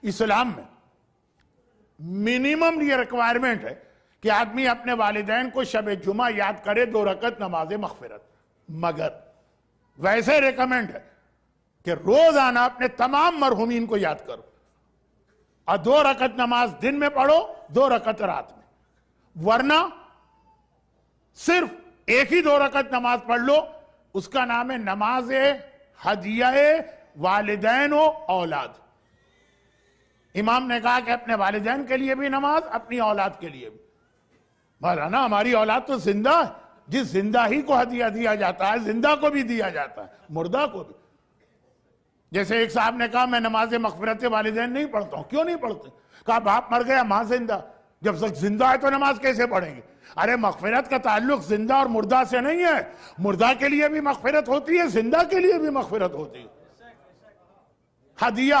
اسلام میں منیمم یہ ریکوائرمنٹ ہے کہ آدمی اپنے والدین کو شب جمعہ یاد کرے 2 رکعت نماز مغفرت، مگر ویسے ریکمنڈ ہے کہ روزانہ اپنے تمام مرحومین کو یاد کرو، اور 2 رکعت نماز دن میں پڑھو، 2 رکعت رات میں، ورنہ صرف ایک ہی 2 رکعت نماز پڑھ لو، اس کا نام ہے نماز ہدیہ والدین و اولاد۔ امام نے کہا کہ اپنے والدین کے لیے بھی نماز، اپنی اولاد کے لیے بھی۔ مولانا ہماری اولاد تو زندہ ہے، جس زندہ ہی کو ہدیہ دیا جاتا ہے زندہ کو بھی دیا جاتا ہے، مردہ کو بھی۔ جیسے ایک صاحب نے کہا میں نماز مغفرت والدین نہیں پڑھتا ہوں۔ کیوں نہیں پڑھتے؟ کہا باپ مر گیا ماں زندہ، جب تک زندہ ہے تو نماز کیسے پڑھیں گے؟ ارے مغفرت کا تعلق زندہ اور مردہ سے نہیں ہے، مردہ کے لیے بھی مغفرت ہوتی ہے، زندہ کے لیے بھی مغفرت ہوتی ہے۔ ہدیہ،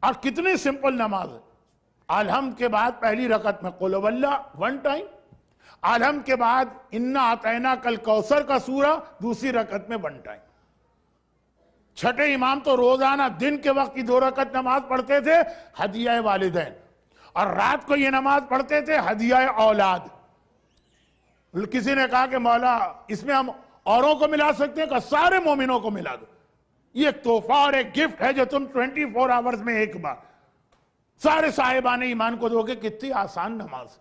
اور کتنی سمپل نماز ہے۔ الحمد کے بعد پہلی رکعت میں قل واللہ 1 ٹائم، الحمد کے بعد انا اعطیناک الکوثر کا سورہ دوسری رکعت میں 1 ٹائم۔ چھٹے امام تو روزانہ دن کے وقت کی 2 رکعت نماز پڑھتے تھے ہدیہ والدین، اور رات کو یہ نماز پڑھتے تھے ہدیہ اولاد۔ کسی نے کہا کہ مولا اس میں ہم اوروں کو ملا سکتے ہیں؟ کہ سارے مومنوں کو ملا دو، یہ ایک تحفہ اور ایک گفٹ ہے جو تم 24 آورز میں ایک بار سارے صاحبان ایمان کو دو گے۔ کتنی آسان نماز۔